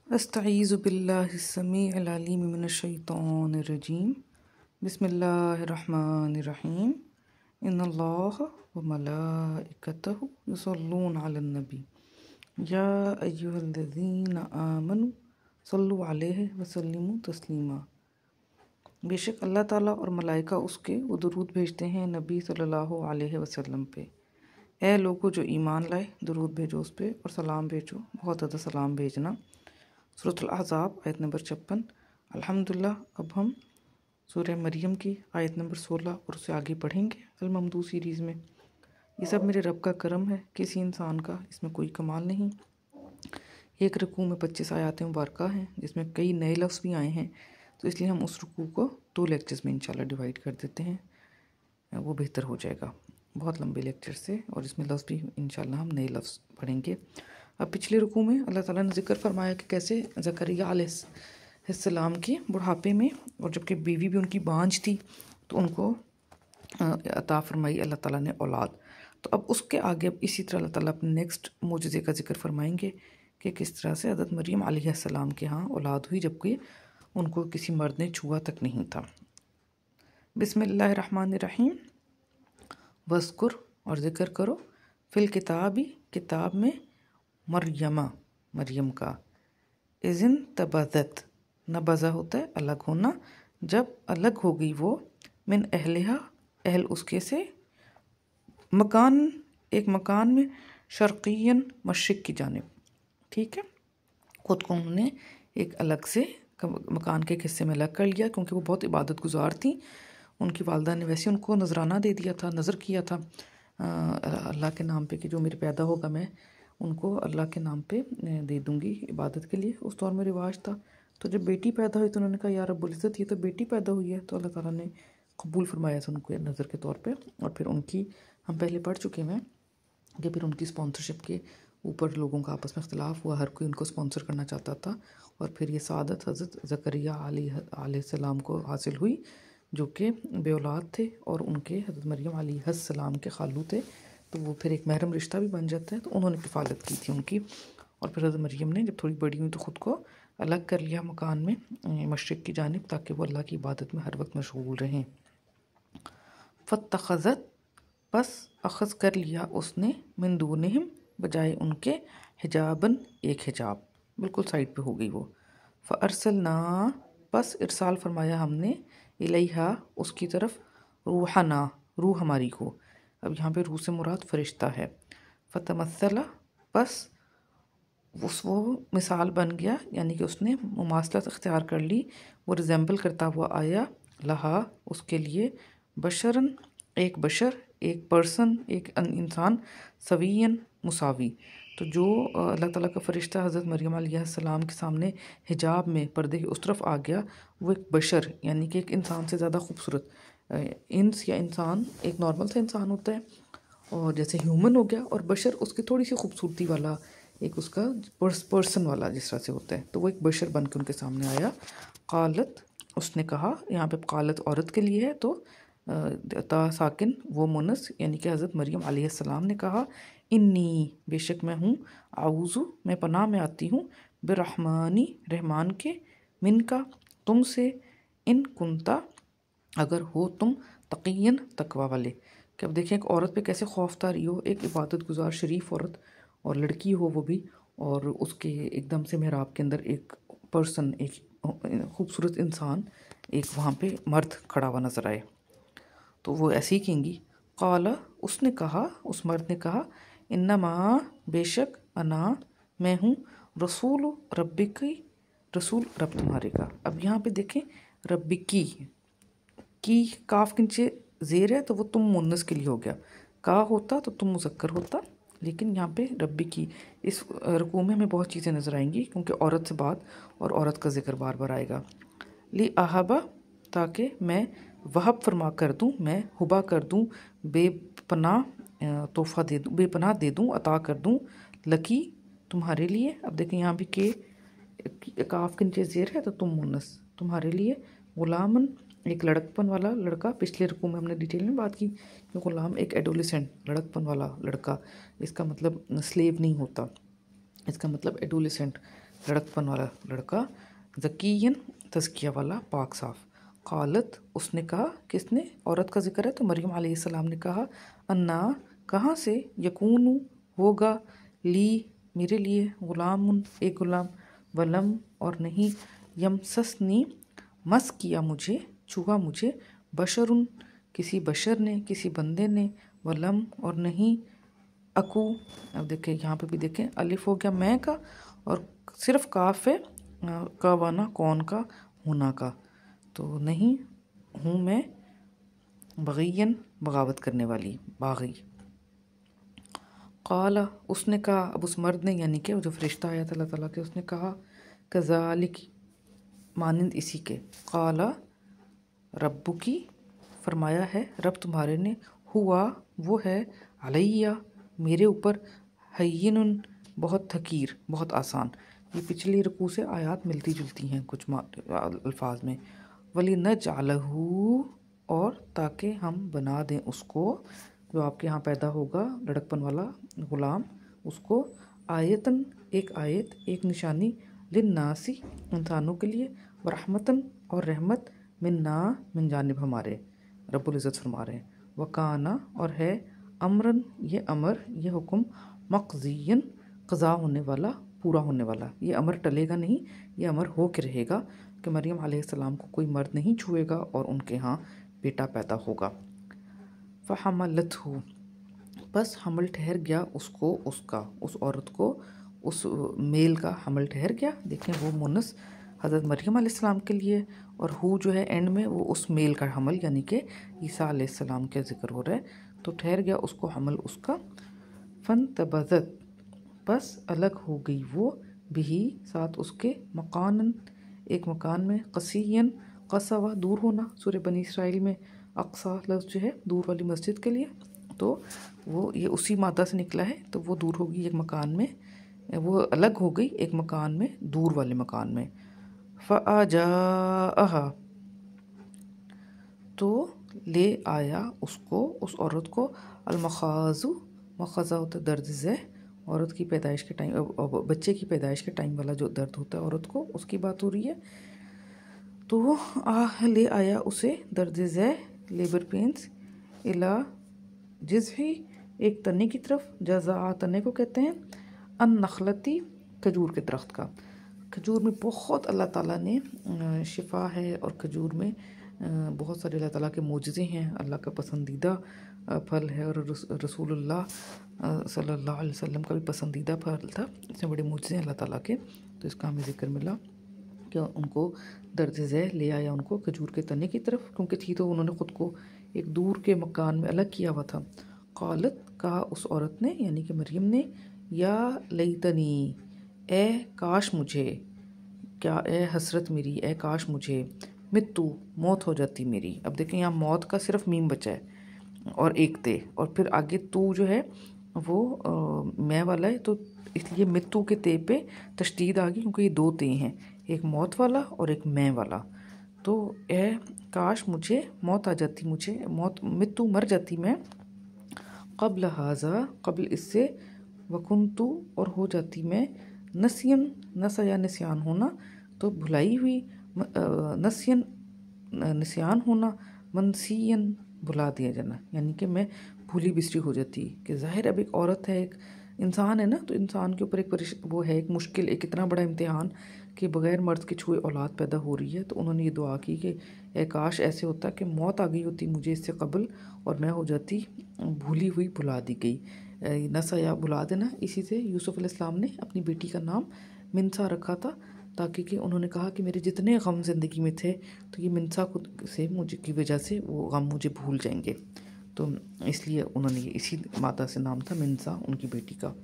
अस्तईज़ु बिल्लाहिस्समीइल अलीम मिनश्शैतानिर्रजीम बिस्मिल्लाहिर्रहमानिर्रहीम इन्नल्लाह व मलाइकतहु युसल्लूना अलन नबी या अय्युहल्लज़ीना आमनु सल्लु अलैहि व सल्लिमु तस्लीमा। बेशक अल्लाह ताला और मलाइका उसके वो दुरूद भेजते हैं नबी सल्लल्लाहु अलैहि वसल्लम पे। ए लोगो जो ईमान लाए, दुरूद भेजो उस पे और सलाम भेजो, बहुत ज़्यादा सलाम भेजना। सूरह अहज़ाब आयत नंबर 56। अल्हम्दुलिल्लाह। अब हम सूरह मरियम की आयत नंबर 16 और उससे आगे पढ़ेंगे अल ममदू सीरीज़ में। ये सब मेरे रब का करम है, किसी इंसान का इसमें कोई कमाल नहीं। एक रुकू में 25 आयातें मुबारक हैं जिसमें कई नए लफ्ज़ भी आए हैं, तो इसलिए हम उस रुकू को 2 लेक्चर्स में इंशाल्लाह डिवाइड कर देते हैं, वो बेहतर हो जाएगा बहुत लंबे लेक्चर से। और इसमें लफ्ज़ भी इंशाल्लाह हम नए लफ्ज़ पढ़ेंगे। अब पिछले रुकू में अल्लाह ताला ने जिक्र फरमाया कि कैसे ज़करिया अलैहिस्सलाम के बुढ़ापे में, और जबकि बीवी भी उनकी बांझ थी, तो उनको अता फरमाई अल्लाह ताला ने औलाद। तो अब उसके आगे अब इसी तरह अल्लाह ताला अपने नेक्स्ट मोजज़े का जिक्र फरमाएंगे कि किस तरह से हज़रत मरियम अलैहिस्सलाम के यहाँ औलाद हुई, जबकि उनको किसी मर्द ने छुआ तक नहीं था। बिस्मिल्लाहिर्रहमानिर्रहीम। वज़कुर और ज़िक्र करो, फ़िल किताबी किताब में, मरियम का, इज़िन तबज़त, नबज़ा होता है अलग होना, जब अलग हो गई वो, मिन अहलिहा अहल उसके से, एक मकान में, शर्क़ियन मशरिक़ की जानिब। ठीक है, ख़ुद को उन्होंने एक अलग से मकान के हिस्से में अलग कर लिया, क्योंकि वो बहुत इबादत गुजार थी। उनकी वालदा ने वैसे उनको नजराना दे दिया था, नज़र किया था अल्लाह के नाम पे कि जो मेरे पैदा होगा मैं उनको अल्लाह के नाम पे दे दूंगी इबादत के लिए। उस दौर में रिवाज था। तो जब बेटी पैदा हुई तो उन्होंने कहा, या रब्बुल इज़्ज़त, ये तो बेटी पैदा हुई है। तो अल्लाह ताला ने कबूल फरमाया था उनको नज़र के तौर पे। और फिर उनकी, हम पहले पढ़ चुके हैं कि फिर उनकी स्पॉन्सरशिप के ऊपर लोगों का आपस में इख्तिलाफ हुआ, हर कोई उनको स्पॉन्सर करना चाहता था। और फिर ये सादत हज़रत ज़करिया अलैहिस्सलाम को हासिल हुई, जो कि बेऔलाद थे और उनके हज़रत मरियम अलैहिस्सलाम के खालू थे। तो वो फिर एक महरम रिश्ता भी बन जाता है, तो उन्होंने किफ़ालत की थी उनकी। और फिर हज़रत मरियम ने जब थोड़ी बड़ी हुई तो ख़ुद को अलग कर लिया मकान में मशरिक़ की जानिब, ताकि वो अल्लाह की इबादत में हर वक्त मशगूल रहें। फ़त्तख़ज़त, बस अख़ज़ कर लिया उसने, मिन दूनिहिम, बजाय उनके, हिजाबन, एक हिजाब, बिल्कुल साइड पे हो गई वो। फ़अरसलना, बस इरसाल फरमाया हमने, इलैहा, उसकी तरफ, रूहना, रूह हमारी को। अब यहाँ पे रूह से मुराद फ़रिश्ता है। फ़तमस्सला, बस वो मिसाल बन गया, यानी कि उसने मुमासलत इख्तियार कर ली, वो रिजेंबल करता हुआ आया, लहा, उसके लिए, बशरन, एक बशर, एक पर्सन, एक इंसान, सवीयन, मुसावी। तो जो अल्लाह ताला का फ़रिश्ता हज़रत मरियम अलैहिस्सलाम के सामने हिजाब में पर्दे की उस तरफ आ गया, वो एक बशर, यानी कि एक इंसान से ज़्यादा खूबसूरत, इंस या इंसान एक नॉर्मल सा इंसान होता है, और जैसे ह्यूमन हो गया, और बशर उसकी थोड़ी सी खूबसूरती वाला, एक उसका पर्सन वाला जिस तरह से होता है, तो वो एक बशर बन के उनके सामने आया। क़ालत, उसने कहा, यहाँ पे क़ालत औरत के लिए है, तो ता साकिन वो मुनस, यानी कि हज़रत मरियम अलैहिस्सलाम ने कहा, इन्नी, बेशक मैं हूँ, आऊज़ु, मैं पनाह में आती हूँ, बिर्रहमानी, रहमान के, मिनका, तुमसे, इन कुंता, अगर हो तुम, तक़ियन, तकवा वाले। कि अब देखें एक औरत पे कैसे खौफदारी हो, एक इबादत गुजार शरीफ औरत, और लड़की हो वो भी, और उसके एकदम से मेहराब के अंदर एक पर्सन, एक खूबसूरत इंसान, एक वहाँ पे मर्द खड़ा हुआ नज़र आए, तो वो ऐसे ही कहेंगी। क़ाला, उसने कहा, उस मर्द ने कहा, इन्नमा, बेशक, अना, मैं हूँ, रसूल रब्बिकी, रसूल रब तुम्हारे का। अब यहाँ पे देखें, रब्बिकी की काफ के नीचे ज़ेर है, तो वो तुम मुन्नस के लिए हो गया। का होता तो तुम मुज़क्कर होता, लेकिन यहाँ पे रब्बी की, इस रुकू में हमें बहुत चीज़ें नज़र आएंगी, क्योंकि औरत से बात और औरत का जिक्र बार बार आएगा। ली अहबा, ताकि मैं वहब फरमा कर दूँ, मैं हुबा कर दूँ, बेपनाह तोहफ़ा दे दूँ, बेपनाह दे दूँ, अता कर दूँ, लकी, तुम्हारे लिए। अब देखें यहाँ भी के काफ के नीचे ज़ेर है, तो तुम मुन्नस, तुम्हारे लिए, गुलामन, एक लड़कपन वाला लड़का। पिछले रुकू में हमने डिटेल में बात की कि गुलाम एक एडोलिसेंट, लड़कपन वाला लड़का, इसका मतलब स्लेव नहीं होता, इसका मतलब एडोलिसेंट, लड़कपन वाला लड़का, ज़कियन तज़किया वाला पाक साफ। क़ालत उसने कहा, किसने, औरत का जिक्र है तो मरियम अलैहिस्सलाम ने कहा, अन्ना कहाँ से, यकूनु होगा, ली मेरे लिए, ग़ुलामुन एक ग़ुलाम, वलम और नहीं, यमससनी मस किया मुझे, छुआ मुझे, बशरुन किसी बशर ने, किसी बंदे ने, वलम और नहीं, अकू। अब देखें यहाँ पे भी देखें अलिफ हो गया मैं का और सिर्फ काफ है का वाना कौन का, होना का, तो नहीं हूँ मैं, बग़ियन बगावत करने वाली, बागी। क़ाला उसने कहा, अब उस मर्द ने यानी कि जो फरिश्ता आया था अल्लाह ताला के, उसने कहा, कज़ालिक मानंद इसी के, क़ाला रब्बुकी फरमाया है रब तुम्हारे ने, हुआ वो है, अलैया मेरे ऊपर, हय्यिनुन बहुत थकीर बहुत आसान। ये पिछली रुकू से आयात मिलती जुलती हैं कुछ अल्फाज में। वली नजअलहू और ताकि हम बना दें उसको, जो आपके यहाँ पैदा होगा लड़कपन वाला ग़ुलाम, उसको आयतन एक आयत एक निशानी, लिन्नासी इंसानों के लिए, व रहमतन और रहमत, मिन्ना मिन जानिब हमारे, रब्बुल इज़्ज़त फरमा रहे हैं, वकाना और है, अमरन ये अमर ये हुक्म, मक़ज़ियन क़ज़ा होने वाला पूरा होने वाला, ये अमर टलेगा नहीं, ये अमर हो के रहेगा कि मरियम अलैहिस्सलाम को कोई मर्द नहीं छुएगा और उनके यहाँ बेटा पैदा होगा। फ़हमलतहु बस हमल ठहर गया उसको, उसका उस औरत को, उस मेल का हमल ठहर गया। देखें वो मुन्नस हज़रत मरियम अलैहिस्सलाम के लिए, और हु जो है एंड में वो उस मेल का हमल यानी कि ईसा अलैहिस्सलाम का जिक्र हो रहा है, तो ठहर गया उसको हमल उसका। फ़न तबज़त बस अलग हो गई वो, बिही साथ उसके, मकानन एक मकान में, कसियन कसावा दूर होना, सूरह बनी इसराइल में अक्सा लफ्ज़ जो है दूर वाली मस्जिद के लिए, तो वो ये उसी मादा से निकला है, तो वो दूर होगी एक मकान में, वो अलग हो गई एक मकान में दूर वाले मकान में। फ़अजाअहा तो ले आया उसको उस औरत को, अलमखाज़ु मखज़ा होता है दर्द ज़ह, औरत की पैदाइश के टाइम, बच्चे की पैदाइश के टाइम वाला जो दर्द होता है औरत को, उसकी बात हो रही है। तो ले आया उसे दर्द ज़ह लेबर पेंस, इला जिज़ही एक तने की तरफ, जज़ा तने को कहते हैं, अन नखलती खजूर के दरख्त का। खजूर में बहुत अल्लाह ताला ने शिफा है, और खजूर में बहुत सारे अल्लाह ताला के मोजज़े हैं, अल्लाह का पसंदीदा फल है, और रसूलुल्लाह सल्लल्लाहु अलैहि वसल्लम का भी पसंदीदा फल था। इसमें बड़े मोजज़े हैं अल्लाह ताला के, तो इसका हमें ज़िक्र मिला कि उनको दर्द ज़ह ले आया उनको खजूर के तने की तरफ, क्योंकि थी तो उन्होंने ख़ुद को एक दूर के मकान में अलग किया हुआ था। क़ालत कहा उस औरत ने यानी कि मरियम ने, या लैतनी ए काश मुझे, क्या ए हसरत मेरी, ए काश मुझे, मित्तु मौत हो जाती मेरी। अब देखें यहाँ मौत का सिर्फ मीम बचा है और एक ते, और फिर आगे तू जो है वो मैं वाला है, तो इसलिए मित्तु के ते पे तशदीद आ गई, क्योंकि ये दो ते हैं, एक मौत वाला और एक मैं वाला। तो ए काश मुझे मौत आ जाती, मुझे मौत, मित्तु मर जाती मैं, क़ब्ल हाज़ा कबल इससे, वकुन्तु और हो जाती मैं, नसियन नसा या निस्यान होना, तो भुलाई हुई, नसियन निस्यान होना, मनसियन भुला दिया जाना, यानी कि मैं भूली बिसरी हो जाती। कि ज़ाहिर अब एक औरत है, एक इंसान है ना, तो इंसान के ऊपर एक वो है एक मुश्किल, एक इतना बड़ा इम्तिहान कि बग़ैर मर्द के छुए औलाद पैदा हो रही है। तो उन्होंने ये दुआ की कि ए काश ऐसे होता कि मौत आ गई होती मुझे इससे कबल, और मैं हो जाती भूली हुई, भुला दी गई। नसा या भुला देना, इसी से यूसुफ़ अलैहिस्सलाम ने अपनी बेटी का नाम मिनसा रखा था, ताकि कि उन्होंने कहा कि मेरे जितने गम ज़िंदगी में थे, तो ये मिनसा से मुझे की वजह से वो गम मुझे भूल जाएंगे, तो इसलिए उन्होंने ये इसी माता से नाम था मिनसा उनकी बेटी का।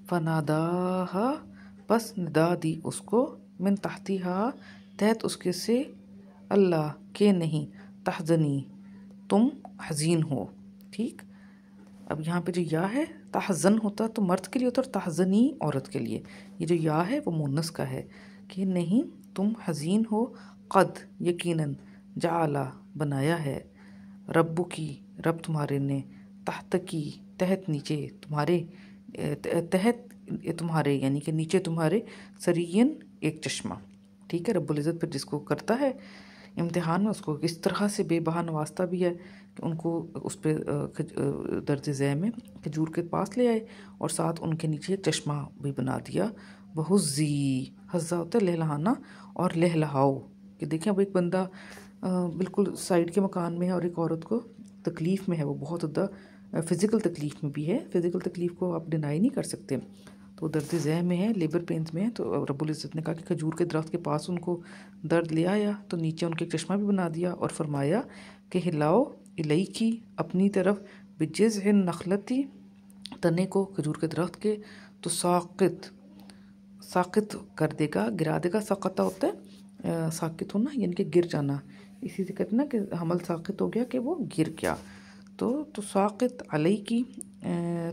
फ़नादाहा बस निदा दी उसको, मिन तहतिहा तहत उसके से, अल्लाह के नहीं, तहज़नी तुम हज़ीन हो। ठीक, अब यहाँ पे जो या है तहज़न होता तो मर्द के लिए होता, और तहज़नी औरत के लिए, ये जो या है वो मुन्नस का है कि नहीं तुम हज़ीन हो, क़द यकीनन, जाला बनाया है, रब्बु की रब तुम्हारे ने, तहत की तहत नीचे तुम्हारे, तहत तुम्हारे यानी कि नीचे तुम्हारे सरियन एक चश्मा। ठीक है, रब्बुल इज़्ज़त फिर जिसको करता है इम्तिहान में उसको इस तरह से बेबहा नवाजता भी है कि उनको उस पर दर्ज ज़ै में खजूर के पास ले आए और साथ उनके नीचे एक चश्मा भी बना दिया। बहुज़ी हज़्ज़ा होता है लहलहाना और लहलहाओ कि देखें अब एक बंदा बिल्कुल साइड के मकान में है और एक औरत को तकलीफ़ में है, वो बहुत ज़्यादा फ़िज़िकल तकलीफ़ में भी है। फ़िज़िकल तकलीफ़ को आप डिनाई नहीं कर सकते, तो दर्द ज़ह में है, लेबर पेन्स में है। तो रब्बुल इज़्ज़त ने कहा कि खजूर के दरख्त के पास उनको दर्द ले आया तो नीचे उनके एक चश्मा भी बना दिया और फरमाया कि हिलाओ इलई की अपनी तरफ बिजज़ नखलती तने को खजूर के दरख्त के, तो साकित कर देगा, गिरा देगा। साकता होता है साकित होना यानी कि गिर जाना, इसी से कहते ना कि हमल साकित हो गया कि वो गिर गया। तो साकित अलई की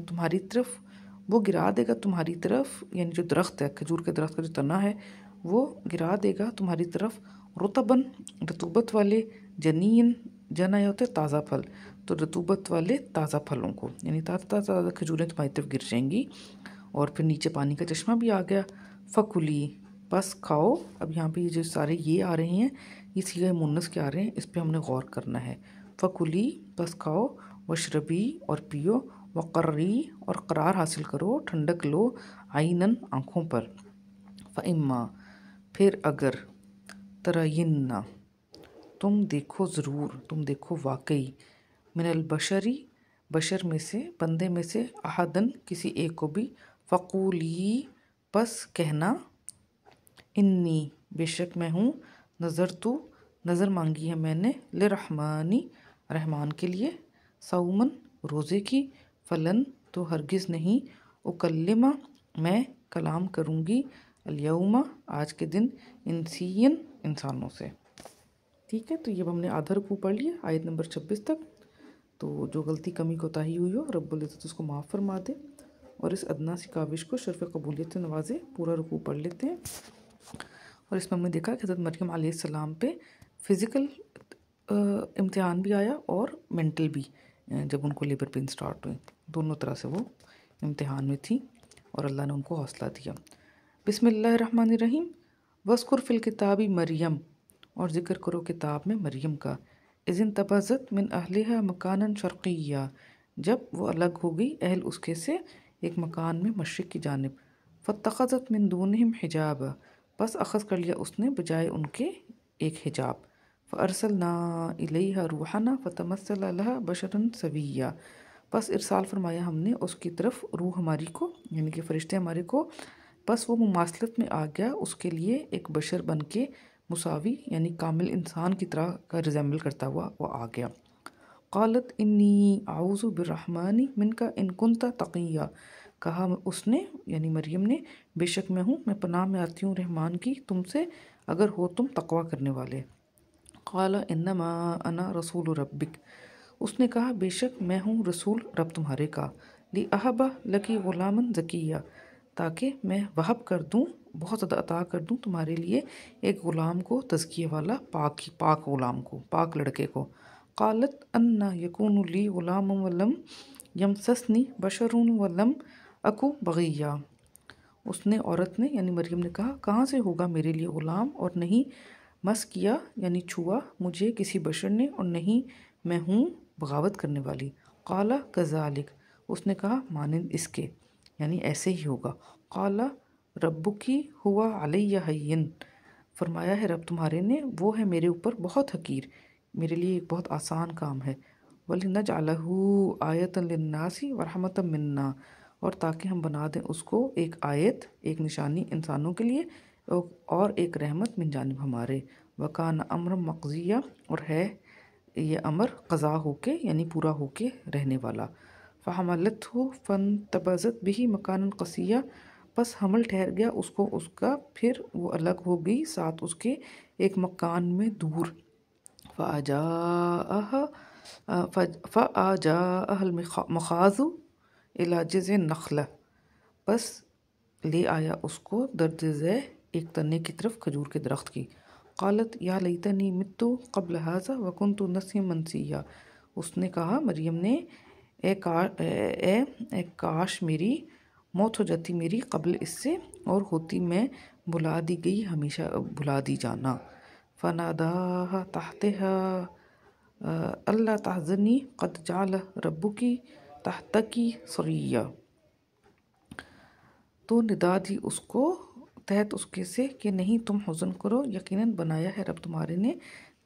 तुम्हारी तरफ, वो गिरा देगा तुम्हारी तरफ, यानी जो दरख्त है खजूर के दरख्त का जो तना है वो गिरा देगा तुम्हारी तरफ रुतबन रतूबत वाले, जनीन जन आया होता है ताज़ा फल, तो रतूबत वाले ताज़ा फलों को, यानी ताज़ा ताज़ा खजूरें तुम्हारी तरफ गिर जाएंगी। और फिर नीचे पानी का चश्मा भी आ गया। फ़कुली बस खाओ। अब यहाँ पे जो सारे ये आ रहे हैं ये सीगे मुन्नस के आ रहे हैं, इस पर हमने गौर करना है। फ़कुली बस खाओ, वशरबी और पियो, वक़र्री और करार हासिल करो, ठंडक लो, आइनन आँखों पर, फ़इम्मा फिर अगर, तरयिन्ना तुम देखो ज़रूर, तुम देखो वाकई, मिनल बशरी बशर में से, बंदे में से, अहदन किसी एक को भी, फ़क़ूली बस कहना, इन्नी बेशक मैं हूँ, नज़र मांगी है मैंने, लिरहमानी रहमान के लिए, सौमन रोज़े की, फ़लन तो हरगिज़ नहीं, उकल्लिमा मैं कलाम करूँगी, अल्यौमा आज के दिन, इंसियन इंसानों से। ठीक है, तो ये हमने आधा रुकू पढ़ लिया आयत नंबर 26 तक। तो जो गलती कमी कोताही हुई हो रब्बुल इज़्ज़त उसको माफ़ फरमा दे और इस अदना सी काविश को शर्फ़ कबूलियत से नवाजे। पूरा रुकू पढ़ लेते हैं। और इसमें हमने देखा कि हज़रत मरियम अलैहिस्सलाम पे फ़िज़िकल इम्तिहान भी आया और मेंटल भी, जब उनको लेबर पेन स्टार्ट हुई, दोनों तरह से वो इम्तिहान में थी और अल्लाह ने उनको हौसला दिया। बिस्मिल्लाहिर्रहमानिर्रहीम। वस्कुर फ़िल किताबी मरियम, और ज़िक्र करो किताब में मरियम का, इज़िन तबज़त मिन अहलिहा मकानन शर्क़िय्या, जब वो अलग हो गई अहल उसके से एक मकान में मशरिक़ की जानिब, फ़त्तख़ज़त मिन दूनिहिम हिजाबा, बस अख़ज़ कर लिया उसने बजाय उनके एक हिजाब, फ़अरसलना इलैहा रूहना फ़तमस्सला लहा बशरन सविय्या, बस इरसाल फरमाया हमने उसकी तरफ रूह हमारी को, यानी कि फ़रिश्ते हमारे को, बस वो मुमासलत में आ गया उसके लिए एक बशर बन के, मुसावी यानी कामिल इंसान की तरह का रिजेंबल करता हुआ वो आ गया। क़ालत इन्नी आऊज़ु बिर्रहमानी मिनका इन कुंता तक़िया, कहा उसने यानी मरियम ने, बेशक मैं पनाह में आती हूँ रहमान की तुमसे अगर हो तुम तक़वा करने वाले। क़ाला इन्नमा अना रसूल रब्बिक, उसने कहा बेशक मैं हूँ रसूल रब तुम्हारे का, ली अहबा लकी ग़ुलामन ज़किया, ताकि मैं वहब कर दूँ, बहुत ज़्यादा अता कर दूँ तुम्हारे लिए एक ग़ुलाम को, तज़किये वाला, पाक ग़ुलाम को, पाक लड़के को। क़ालत अन्ना यकूनु ली ग़ुलाम वलम यमससनी बशरुन वलम अकु बग़िया, उसने औरत ने यानी मरियम ने कहा कहाँ से होगा मेरे लिए ग़ुलाम और नहीं मस किया यानी छुआ मुझे किसी बशर ने और नहीं मैं हूँ बगावत करने वाली। क़ाला कज़ालिक, उसने कहा मानिंद इसके यानी ऐसे ही होगा। क़ाला रब्बुकी हुआ अलैया हय्यिन, फरमाया है रब तुम्हारे ने वो है मेरे ऊपर बहुत हकीर, मेरे लिए एक बहुत आसान काम है। वलिनजअलहू आयतन लिन्नासी व रहमतम मिन्ना, और ताकि हम बना दें उसको एक आयत, एक निशानी इंसानों के लिए और एक रहमत मिन जानिब हमारे। वकान अम्र मक़ज़िया, और है ये अमर क़ज़ा होके यानी पूरा होके रहने वाला। फ़हमलतहु फ़न्तबज़त बिही मकानन क़सिया, बस हमल ठहर गया उसको उसका, फिर वो अलग हो गई साथ उसके एक मकान में दूर। फ़अजाअहल मख़ाज़ु इला जिज़्इन नख़ला, बस ले आया उसको दर्ज ज़ै एक तने की तरफ खजूर के दरख्त की। क़ालत या लैतनी मित्तु क़ब्ल हाज़ा व कुन्तु नसिय्यन मनसिया, उसने कहा मरियम ने ए काश मेरी मौत हो जाती मेरी कबल इससे और होती मैं बुला दी गई हमेशा बुला दी जाना। फ़नादाहा तहतहा अल्ला तहज़नी क़द जअल रब्बुकी तहतकी सरिया। तो निदा दी उसको तहत उसके से कि नहीं तुम हुज़्न करो, यकीनन बनाया है रब तुम्हारे ने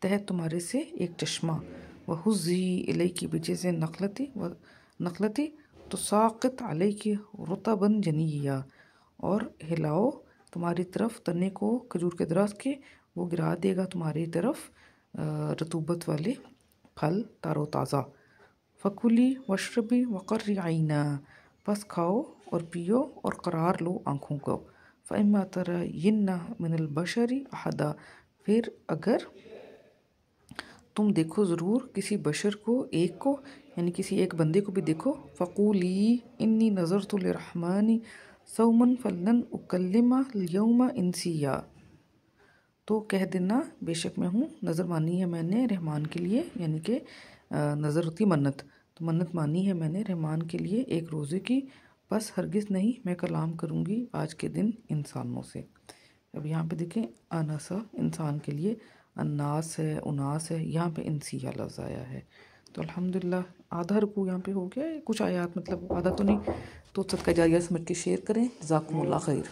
तहत तुम्हारे से एक चश्मा। वह हुज़्ज़ी इलैकी बिजज़ि नखलती तो साक़ित अलैकी रुतबन जनिया। और हिलाओ तुम्हारी तरफ तने को खजूर के दरख्त के, वो गिरा देगा तुम्हारी तरफ रतूबत वाले फल तारो ताज़ा। फ़कुली वशरबी वक़र्री आइना, बस खाओ और पियो और करार लो आँखों को। फ़इम्मा तरयिन्ना मिनल बशरी अहदा, फिर अगर तुम देखो ज़रूर किसी बशर को, एक को, यानी किसी एक बंदे को भी देखो। फ़क़ूली इन्नी नज़रतु लिर्रहमानी सौमन फ़लन उकल्लिमा यौमा इंसिया, तो कह देना बेशक मैं हूँ, नज़र मानी है मैंने रहमान के लिए, यानी कि नज़र होती मन्नत, तो मन्नत मानी है मैंने रहमान के लिए एक रोज़े की, बस हरगिज़ नहीं मैं कलाम करूँगी आज के दिन इंसानों से। अब यहाँ पे देखें अनसा इंसान के लिए, अन्नास है, उनास है, यहाँ पे इंसिया लफ्ज़ आया है। तो अल्हम्दुलिल्लाह आधा रुकू यहाँ पे हो गया, कुछ आयात मतलब आधा तो नहीं, तो सदका जारिया समझ के शेयर करें। जज़ाकुमुल्लाह खैर।